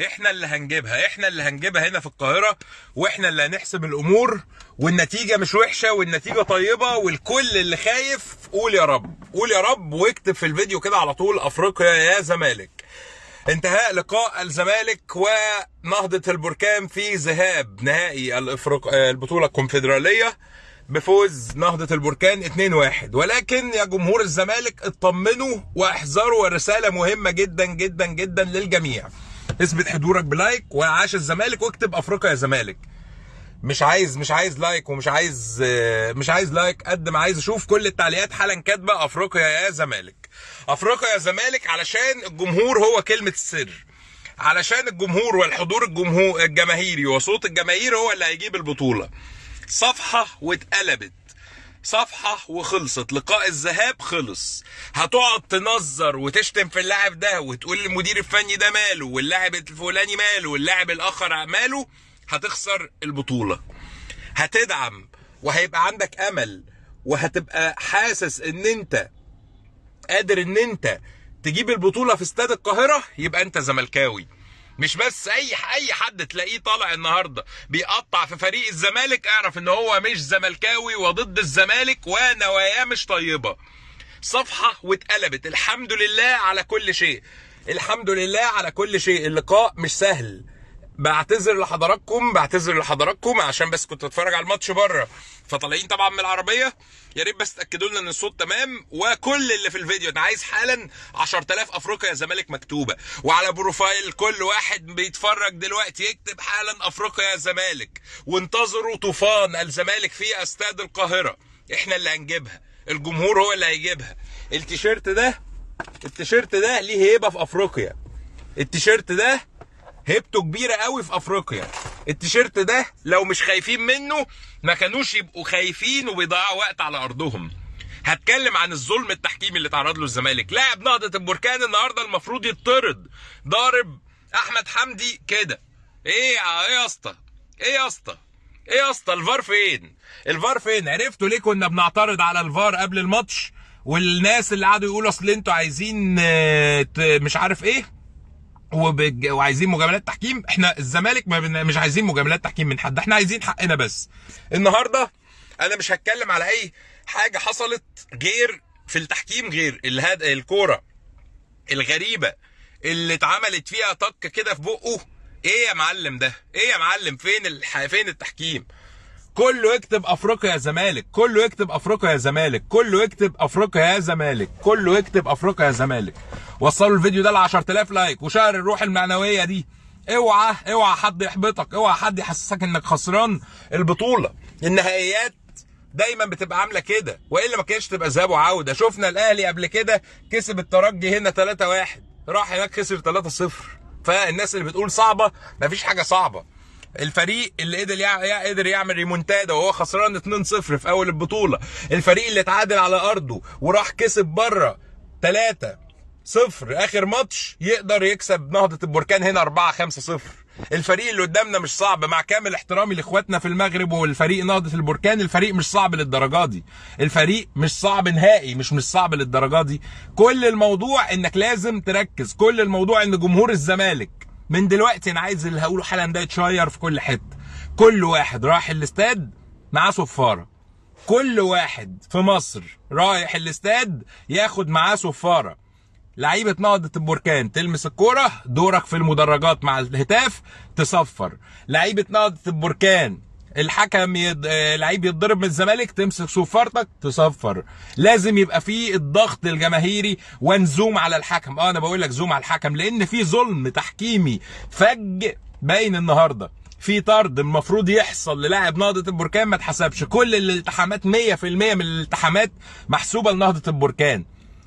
احنا اللي هنجيبها، احنا اللي هنجيبها هنا في القاهرة، واحنا اللي هنحسب الامور، والنتيجة مش وحشة والنتيجة طيبة، والكل اللي خايف قول يا رب، قول يا رب، واكتب في الفيديو كده على طول افريقيا يا زمالك. انتهاء لقاء الزمالك ونهضة البركان في ذهاب نهائي البطولة الكونفدرالية بفوز نهضة البركان 2-1. ولكن يا جمهور الزمالك اطمنوا واحذروا، ورسالة مهمة جدا جدا جدا للجميع. اثبت حضورك بلايك وعاش الزمالك، واكتب افريقيا يا زمالك. مش عايز لايك، ومش عايز لايك قد ما عايز اشوف كل التعليقات حالا كاتبه افريقيا يا زمالك، افريقيا يا زمالك، علشان الجمهور هو كلمه السر، علشان الجمهور والحضور الجماهيري وصوت الجماهير هو اللي هيجيب البطوله. صفحه واتقلبت، صفحة وخلصت. لقاء الذهاب خلص. هتقعد تنظر وتشتم في اللاعب ده وتقول المدير الفني ده ماله، واللاعب الفلاني ماله، واللاعب الاخر ماله، هتخسر البطولة. هتدعم وهيبقى عندك امل وهتبقى حاسس ان انت قادر ان انت تجيب البطولة في استاد القاهرة، يبقى انت زملكاوي. مش بس اي حد تلاقيه طالع النهارده بيقطع في فريق الزمالك، اعرف ان هو مش زملكاوي وضد الزمالك ونواياه مش طيبه. صفحه واتقلبت. الحمد لله على كل شيء، الحمد لله على كل شيء. اللقاء مش سهل. بعتذر لحضراتكم عشان بس كنت اتفرج على الماتش بره، فطالعين طبعا من العربيه. يا ريت بس تاكدوا لنا ان الصوت تمام. وكل اللي في الفيديو انا عايز حالا 10000 افريقيا يا زمالك مكتوبه، وعلى بروفايل كل واحد بيتفرج دلوقتي يكتب حالا افريقيا يا زمالك. وانتظروا طوفان الزمالك في استاد القاهره. احنا اللي هنجيبها، الجمهور هو اللي هيجيبها. التيشيرت ده ليه هيبه في افريقيا. التيشيرت ده هيبته كبيرة قوي في افريقيا. التيشيرت ده لو مش خايفين منه ما كانوش يبقوا خايفين وبيضيعوا وقت على ارضهم. هتكلم عن الظلم التحكيمي اللي تعرض له الزمالك. لاعب نهضة البركان النهارده المفروض يطرد، ضارب احمد حمدي كده. ايه يا اسطى الفار فين؟ عرفتوا ليه كنا بنعترض على الفار قبل الماتش؟ والناس اللي قعدوا يقولوا اصل انتوا عايزين مش عارف ايه وعايزين مجاملات تحكيم. احنا الزمالك مش عايزين مجاملات تحكيم من حد، احنا عايزين حقنا بس. النهارده انا مش هتكلم على اي حاجه حصلت غير في التحكيم، غير الكوره الغريبه اللي اتعملت فيها طق كده في بقه. ايه يا معلم ده؟ ايه يا معلم؟ فين التحكيم؟ كله يكتب افريقيا يا زمالك، كله يكتب افريقيا يا زمالك، كله يكتب افريقيا يا زمالك، كله يكتب افريقيا يا زمالك. وصلوا الفيديو ده ل 10000 لايك وشهر الروح المعنويه دي. اوعى حد يحبطك، اوعى حد يحسسك انك خسران البطوله. النهائيات دايما بتبقى عامله كده، والا ما كانتش تبقى ذهاب وعوده. شفنا الاهلي قبل كده كسب الترجي هنا 3-1، راح هناك خسر 3-0. فالناس اللي بتقول صعبه، مفيش حاجه صعبه. الفريق اللي قدر يعمل ريمونتادا وهو خسران 2-0 في اول البطوله، الفريق اللي اتعادل على ارضه وراح كسب بره 3-0 اخر ماتش، يقدر يكسب نهضة البركان هنا 4-5-0. الفريق اللي قدامنا مش صعب، مع كامل احترامي لاخواتنا في المغرب والفريق نهضة البركان، الفريق مش صعب للدرجه دي، الفريق مش صعب نهائي، مش صعب للدرجه دي. كل الموضوع انك لازم تركز، كل الموضوع ان جمهور الزمالك من دلوقتي، انا عايز اللي هقوله حالا ده يتشير في كل حته. كل واحد رايح الاستاد معاه صفاره، كل واحد في مصر رايح الاستاد ياخد معاه صفاره. لعيبه نهضة البركان تلمس الكوره، دورك في المدرجات مع الهتاف تصفر. لعيبه نهضة البركان الحكم لعيب يتضرب من الزمالك تمسك صفارتك تصفر. لازم يبقى فيه الضغط الجماهيري ونزوم على الحكم. انا بقول لك زوم على الحكم، لان في ظلم تحكيمي فج باين النهارده. في طرد المفروض يحصل للاعب نهضة البركان ما اتحسبش. كل الالتحامات 100% من الالتحامات محسوبه لنهضة البركان.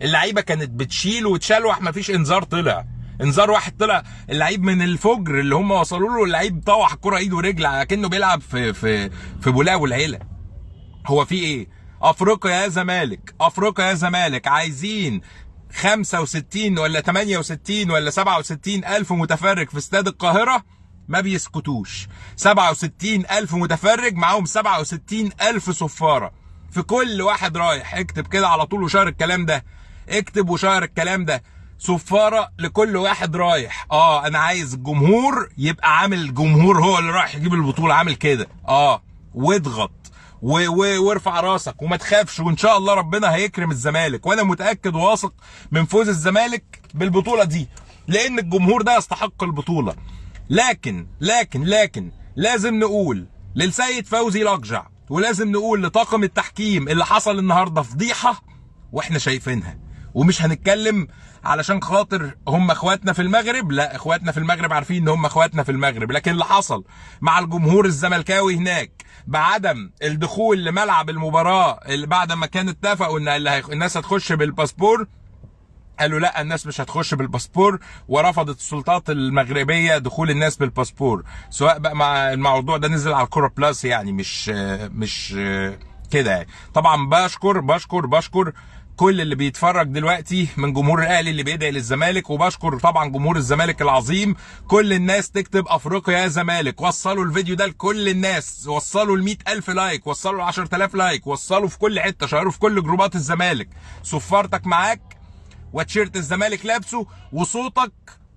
اللعيبه كانت بتشيل وتشلوح، مفيش انذار طلع. انذار واحد طلع، اللعيب من الفجر اللي هم وصلوا له، اللعيب طوح الكره ايد ورجل كأنه بيلعب في بولاق والعيله. هو في ايه؟ افريقيا يا زمالك، افريقيا يا زمالك. عايزين 65 ولا 68 ولا 67 الف متفرج في استاد القاهره، ما بيسكتوش. 67 الف متفرج معاهم 67 الف صفاره. في كل واحد رايح اكتب كده على طول وشير الكلام ده، اكتب وشير الكلام ده. صفاره لكل واحد رايح. انا عايز الجمهور يبقى عامل، الجمهور هو اللي رايح يجيب البطوله، عامل كده. واضغط وارفع راسك وما تخافش، وان شاء الله ربنا هيكرم الزمالك، وانا متاكد وواثق من فوز الزمالك بالبطوله دي، لان الجمهور ده يستحق البطوله. لكن لازم نقول للسيد فوزي لقجع، ولازم نقول لطاقم التحكيم اللي حصل النهارده فضيحه واحنا شايفينها، ومش هنتكلم علشان خاطر هم اخواتنا في المغرب، لا، اخواتنا في المغرب عارفين ان هم اخواتنا في المغرب، لكن اللي حصل مع الجمهور الزملكاوي هناك بعدم الدخول لملعب المباراه اللي بعد ما كان اتفقوا ان الناس هتخش بالباسبور، قالوا لا، الناس مش هتخش بالباسبور، ورفضت السلطات المغربيه دخول الناس بالباسبور. سواء بقى مع الموضوع ده نزل على الكوره بلاس، يعني مش كده يعني. طبعا بشكر كل اللي بيتفرج دلوقتي من جمهور الاهلي اللي بيدعي للزمالك، وبشكر طبعا جمهور الزمالك العظيم. كل الناس تكتب افريقيا يا زمالك، وصلوا الفيديو ده لكل الناس، وصلوا ل100,000 لايك، وصلوا ل10,000 لايك، وصلوا في كل حته، شيروا في كل جروبات الزمالك. صفارتك معاك وتيشيرت الزمالك لابسه وصوتك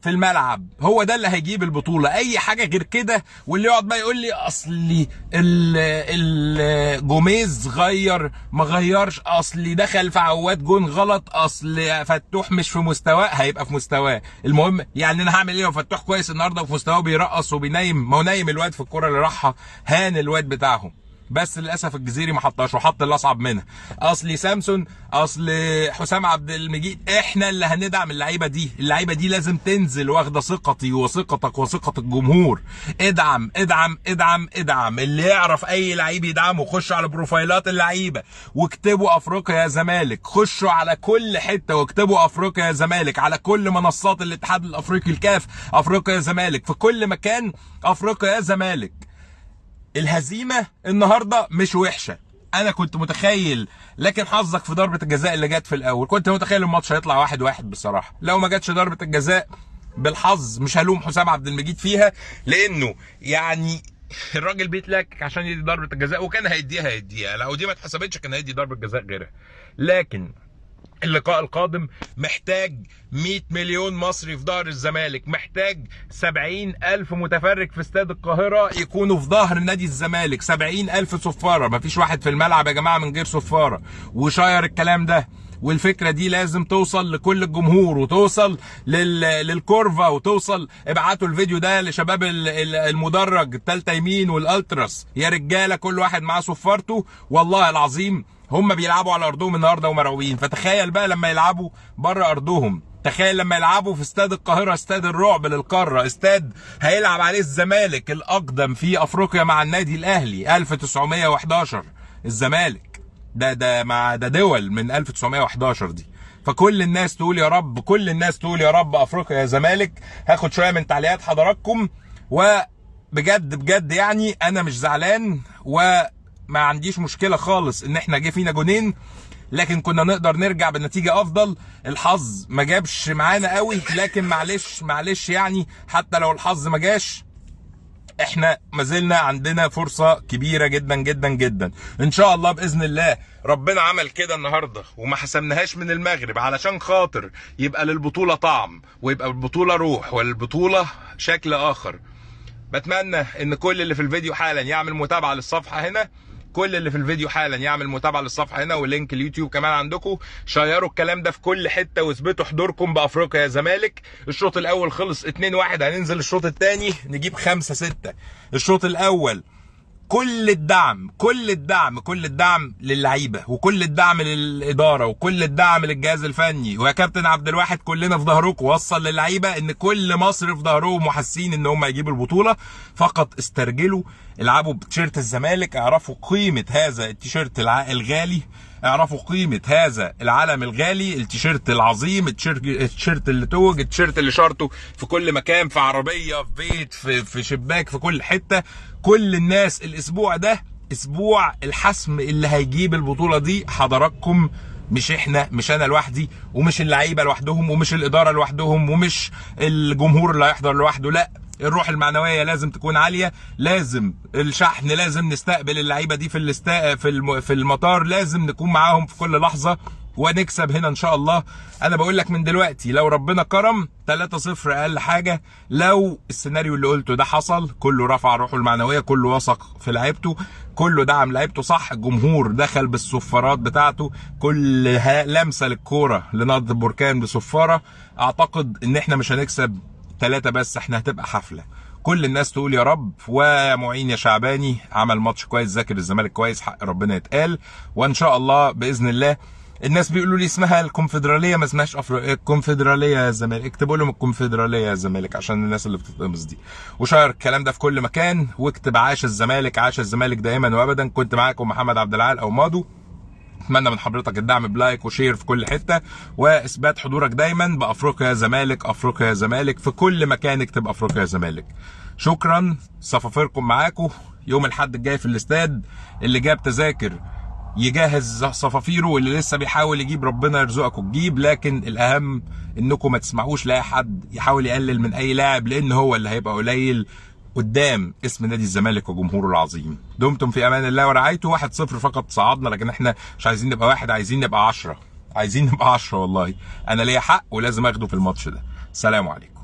في الملعب، هو ده اللي هيجيب البطوله. اي حاجه غير كده، واللي يقعد بقى يقول لي اصلي جوميز غير ما غيرش، اصلي دخل في عواد جون غلط، اصل فتوح مش في مستواه، هيبقى في مستواه. المهم يعني انا هعمل ايه لو فتوح كويس النهارده وفي مستواه بيرقص وبينيم؟ ما هو نايم الواد في الكوره اللي راحها، هان الواد بتاعهم، بس للاسف الجزيري ما حطهاش وحط اللي اصعب منها. اصلي سامسون، اصل حسام عبد المجيد، احنا اللي هندعم اللعيبه دي. اللعيبه دي لازم تنزل واخده ثقتي وثقتك وثقه الجمهور. ادعم ادعم ادعم ادعم، اللي يعرف اي لعيب يدعمه. خشوا على بروفايلات اللعيبه واكتبوا افريقيا يا زمالك، خشوا على كل حته واكتبوا افريقيا يا زمالك، على كل منصات الاتحاد الافريقي الكاف، افريقيا يا زمالك، في كل مكان افريقيا يا زمالك. الهزيمه النهارده مش وحشه، انا كنت متخيل، لكن حظك في ضربه الجزاء اللي جت في الاول، كنت متخيل الماتش هيطلع 1-1 بصراحه. لو ما جاتش ضربه الجزاء بالحظ، مش هلوم حسام عبد المجيد فيها، لانه يعني الراجل بيتلكك عشان يدي ضربه الجزاء، وكان هيديها لو دي ما اتحسبتش كان هيدي ضربه جزاء غيرها. لكن اللقاء القادم محتاج 100 مليون مصري في ظهر الزمالك، محتاج 70,000 متفرج في استاد القاهرة يكونوا في ظهر نادي الزمالك، 70,000 صفارة. مفيش واحد في الملعب يا جماعة من غير صفارة. وشاير الكلام ده، والفكرة دي لازم توصل لكل الجمهور، وتوصل للكورفا، وتوصل. ابعتوا الفيديو ده لشباب المدرج التالتة يمين والالتراس، يا رجالة كل واحد معاه صفارته. والله العظيم هم بيلعبوا على ارضهم النهارده ومرعوبين، فتخيل بقى لما يلعبوا بره ارضهم، تخيل لما يلعبوا في استاد القاهره، استاد الرعب للقاره، استاد هيلعب عليه الزمالك الاقدم في افريقيا مع النادي الاهلي 1911. الزمالك ده دول من 1911 دي. فكل الناس تقول يا رب، كل الناس تقول يا رب افريقيا يا زمالك. هاخد شويه من تعليقات حضراتكم، وبجد يعني انا مش زعلان، ما عنديش مشكلة خالص ان احنا جه فينا جونين، لكن كنا نقدر نرجع بنتيجة افضل. الحظ ما جابش معانا قوي، لكن معلش يعني، حتى لو الحظ ما جاش احنا ما زلنا عندنا فرصة كبيرة جدا جدا جدا. ان شاء الله باذن الله ربنا عمل كده النهاردة وما حسمناهاش من المغرب، علشان خاطر يبقى للبطولة طعم، ويبقى البطولة روح، والبطولة شكل اخر. بتمنى ان كل اللي في الفيديو حالا يعمل متابعة للصفحة هنا، كل اللي في الفيديو حالا يعمل متابعه للصفحه هنا، ولينك اليوتيوب كمان عندكم. شيروا الكلام ده في كل حته، واثبتوا حضوركم بافريقيا يا زمالك. الشوط الاول خلص 2-1، هننزل الشوط الثاني نجيب 5-6. الشوط الاول كل الدعم للعيبه، وكل الدعم للاداره، وكل الدعم للجهاز الفني، ويا كابتن عبد الواحد كلنا في ظهركم. وصل للعيبه ان كل مصر في ظهرهم وحاسين ان هم هيجيبوا البطوله. فقط استرجلوا، العبوا بتيشيرت الزمالك، اعرفوا قيمه هذا التيشيرت الغالي، اعرفوا قيمه هذا العلم الغالي، التيشيرت العظيم، التيشيرت اللي توج، التيشيرت اللي شارته في كل مكان، في عربيه، في بيت، في شباك، في كل حته. كل الناس الاسبوع ده اسبوع الحسم اللي هيجيب البطوله دي حضراتكم، مش احنا، مش انا لوحدي، ومش اللعيبه لوحدهم، ومش الاداره لوحدهم، ومش الجمهور اللي هيحضر لوحده. لا، الروح المعنويه لازم تكون عاليه، لازم الشحن، لازم نستقبل اللعيبه دي في المطار، لازم نكون معاهم في كل لحظه. ونكسب هنا ان شاء الله. انا بقول لك من دلوقتي لو ربنا كرم 3-0 اقل حاجه، لو السيناريو اللي قلته ده حصل، كله رفع روحه المعنويه، كله وثق في لعيبته، كله دعم لعيبته صح، الجمهور دخل بالصفارات بتاعته، كل لمسه للكوره لنهضه بركان بصفاره، اعتقد ان احنا مش هنكسب 3 بس، احنا هتبقى حفله. كل الناس تقول يا رب. ومعين يا شعباني عمل ماتش كويس، ذاكر الزمالك كويس، حق ربنا يتقال. وان شاء الله باذن الله. الناس بيقولوا لي اسمها الكونفدراليه، ما اسمهاش الكونفدراليه يا الزمالك، اكتبوا لهم الكونفدراليه يا الزمالك عشان الناس اللي بتتقمص دي. وشير الكلام ده في كل مكان، واكتب عاش الزمالك، عاش الزمالك دائما وابدا. كنت معاكم محمد عبد العال او مادو. اتمنى من حضرتك الدعم بلايك وشير في كل حته، واثبات حضورك دايما بافريقيا يا زمالك، افريقيا يا زمالك، في كل مكان اكتب افريقيا يا زمالك. شكرا، صفافيركم معاكم يوم الاحد الجاي في الاستاد. اللي جاب تذاكر يجهز صفافيره، واللي لسه بيحاول يجيب ربنا يرزقكم تجيب، لكن الاهم انكم ما تسمعوش لاي حد يحاول يقلل من اي لاعب، لان هو اللي هيبقى قليل قدام اسم نادي الزمالك وجمهوره العظيم. دمتم في امان الله ورعايته. 1-0 فقط صعدنا، لكن احنا مش عايزين نبقى 1، عايزين نبقى 10، عايزين نبقى 10 والله. انا ليا حق ولازم اخده في الماتش ده. سلام عليكم.